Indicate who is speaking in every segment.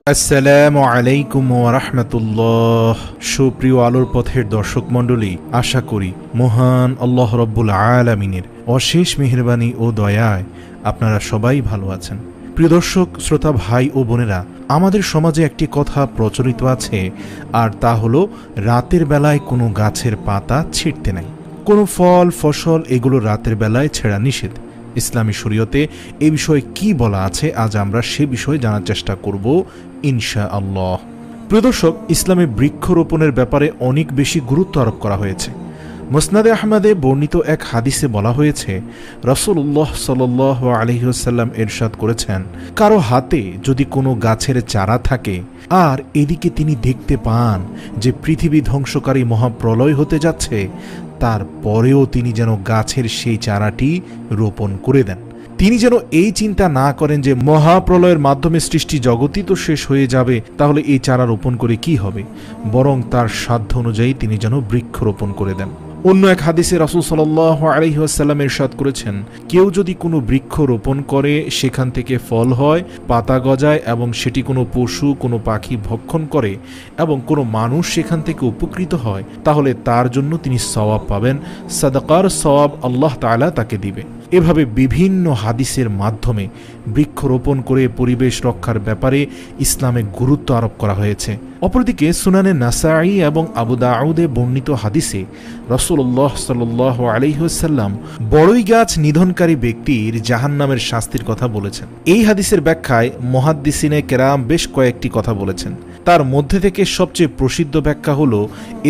Speaker 1: আসসালামু আলাইকুম ওয়া রাহমাতুল্লাহ। সুপ্রিয় আলোর পথের দর্শক মণ্ডলী, আশা করি মহান আল্লাহ রব্বুল আলামিনের অশেষ মেহেরবানি ও দয়ায় আপনারা সবাই ভালো আছেন। প্রিয় দর্শক, শ্রোতা ভাই ও বোনেরা, আমাদের সমাজে একটি কথা প্রচলিত আছে, আর তা হলো রাতের বেলায় কোনো গাছের পাতা ছিঁড়তে নাই, কোনো ফল ফসল এগুলো রাতের বেলায় ছেঁড়া নিষেধ। ইসলামী শরীয়তে এ বিষয়ে কি বলা আছে, আজ আমরা সে বিষয়ে জানার চেষ্টা করব ইনশাআল্লাহ। প্রিয় দর্শক, ইসলামে বৃক্ষরোপণের ব্যাপারে অনেক বেশি গুরুত্ব আরোপ করা হয়েছে। মুসনাদে আহমদে বর্ণিত এক হাদিসে বলা হয়েছে, রাসূলুল্লাহ সাল্লাল্লাহু আলাইহি ওয়াসাল্লাম ইরশাদ করেছেন, কারো হাতে যদি কোনো গাছের চারা থাকে আর এদিকে তিনি দেখতে পান যে পৃথিবী ধ্বংসকারী মহাপ্রলয় হতে যাচ্ছে, তারপরেও তিনি যেন গাছের সেই চারাটি রোপণ করে দেন। তিনি যেন এই চিন্তা না করেন যে মহাপ্রলয়ের মাধ্যমে সৃষ্টি জগতই তো শেষ হয়ে যাবে, তাহলে এই চারা রোপণ করে কি হবে, বরং তার সাধ্য অনুযায়ী তিনি যেন বৃক্ষ রোপণ করে দেন। অন্য এক হাদিসে রাসূল সাল্লাল্লাহু আলাইহি ওয়াসাল্লাম ইরশাদ করেছেন, কেউ যদি কোনো বৃক্ষ রোপণ করে, সেখান থেকে ফল হয়, পাতা গজায় এবং সেটি কোনো পশু কোনো পাখি ভক্ষণ করে এবং কোনো মানুষ সেখান থেকে উপকৃত হয়, তাহলে তার জন্য তিনি সওয়াব পাবেন, সাদাকার সওয়াব আল্লাহ তাআলা তাকে দিবে। এভাবে বিভিন্ন হাদিসের মাধ্যমে বৃক্ষরোপণ করে পরিবেশ রক্ষার ব্যাপারে ইসলামে গুরুত্ব আরোপ করা হয়েছে। অপরদিকে সুনানে নাসাঈ এবং আবু দাউদে বর্ণিত হাদিসে রাসূলুল্লাহ সাল্লাল্লাহু আলাইহি ওয়াসাল্লাম বড়ই গাছ নিধনকারী ব্যক্তির জাহান্নামের শাস্তির কথা বলেছেন। এই হাদিসের ব্যাখ্যায় মুহাদ্দিসিনে কেরাম বেশ কয়েকটি কথা বলেছেন। তার মধ্যে থেকে সবচেয়ে প্রসিদ্ধ ব্যাখ্যা হলো,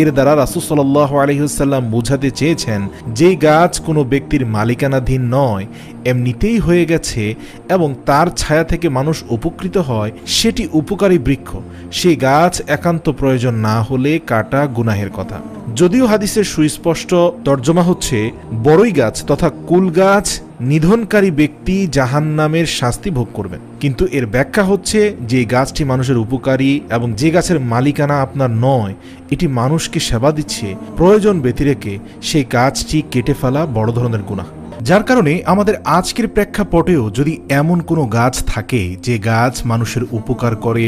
Speaker 1: এর দ্বারা রাসূল সাল্লাল্লাহু আলাইহি ওয়াসাল্লাম বোঝাতে চেয়েছেন, যে গাছ কোনো ব্যক্তির মালিকানাধীন নয়, এমনিতেই হয়ে গেছে এবং তার ছায়া থেকে মানুষ উপকৃত হয়, সেটি উপকারী বৃক্ষ। সেই গাছ একান্ত প্রয়োজন না হলে কাটা গুনাহের কথা। যদিও হাদিসের সুস্পষ্ট তর্জমা হচ্ছে বড়ই গাছ তথা কুল গাছ নিধনকারী ব্যক্তি জাহান্নামের শাস্তি ভোগ করবেন, কিন্তু এর ব্যাখ্যা হচ্ছে যে গাছটি মানুষের উপকারী এবং যে গাছের মালিকানা আপনার নয়, এটি মানুষকে সেবা দিচ্ছে, প্রয়োজন ব্যতিরেকে সেই গাছটি কেটে ফেলা বড় ধরনের গুনাহ। যার কারণে আমাদের আজকের প্রেক্ষাপটেও যদি এমন কোনো গাছ থাকে যে গাছ মানুষের উপকার করে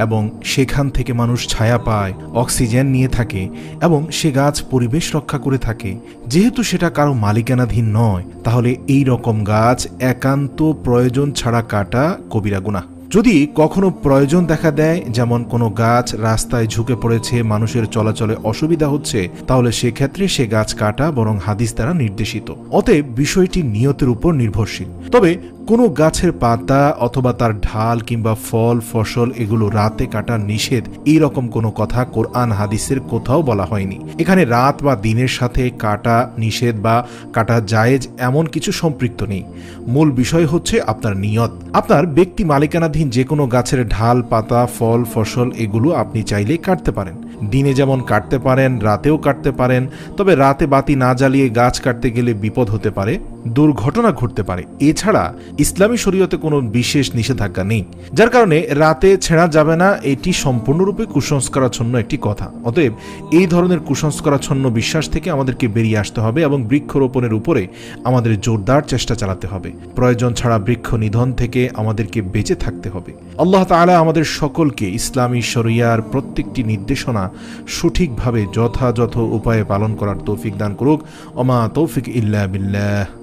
Speaker 1: এবং সেখান থেকে মানুষ ছায়া পায়, অক্সিজেন নিয়ে থাকে এবং সে গাছ পরিবেশ রক্ষা করে থাকে, যেহেতু সেটা কারো মালিকানাধীন নয়, তাহলে এই রকম গাছ একান্ত প্রয়োজন ছাড়া কাটা কবিরা গুনাহ। যদি কখনো প্রয়োজন দেখা দেয়, যেমন কোনো গাছ রাস্তায় ঝুঁকে পড়েছে, মানুষের চলাচলে অসুবিধা হচ্ছে, তাহলে সেক্ষেত্রে সে গাছ কাটা বরং হাদিস দ্বারা নির্দেশিত। অতএব বিষয়টি নিয়তের উপর নির্ভরশীল। তবে কোনো গাছের পাতা অথবা তার ঢাল কিংবা ফল ফসল এগুলো রাতে কাটা নিষেধ, এই রকম কোনো কথা কোরআন হাদিসের কোথাও বলা হয়নি। এখানে রাত বা দিনের সাথে কাটা নিষেধ বা কাটা জায়েজ এমন কিছু সম্পৃক্ত নেই। মূল বিষয় হচ্ছে আপনার নিয়ত। আপনার ব্যক্তি মালিকানাধীন যে কোনো গাছের ঢাল পাতা ফল ফসল এগুলো আপনি চাইলে কাটতে পারেন। দিনে যেমন কাটতে পারেন, রাতেও কাটতে পারেন। তবে রাতে বাতি না জ্বালিয়ে গাছ কাটতে গেলে বিপদ হতে পারে, দুর্ঘটনা ঘটতে পারে। এছাড়া ইসলামী শরীয়তে কোনো বিশেষ নিষেধাজ্ঞা নেই, যার কারণে রাতে ছেঁড়া যাবে না, এটি সম্পূর্ণরূপে কুসংস্কারাচ্ছন্ন একটি কথা। অতএব এই ধরনের কুসংস্কারাচ্ছন্ন বিশ্বাস থেকে আমাদেরকে বেরিয়ে আসতে হবে এবং বৃক্ষরোপণের উপরে আমাদের জোরদার চেষ্টা চালাতে হবে। প্রয়োজন ছাড়া বৃক্ষ নিধন থেকে আমাদেরকে বেঁচে থাকতে হবে। আল্লাহ তাআলা আমাদের সকলকে ইসলামী শরিয়ার প্রত্যেকটি নির্দেশনা সঠিকভাবে যথাযথ উপায়ে পালন করার তৌফিক দান করুক। ওমা তৌফিক ইল্লা বিল্লাহ।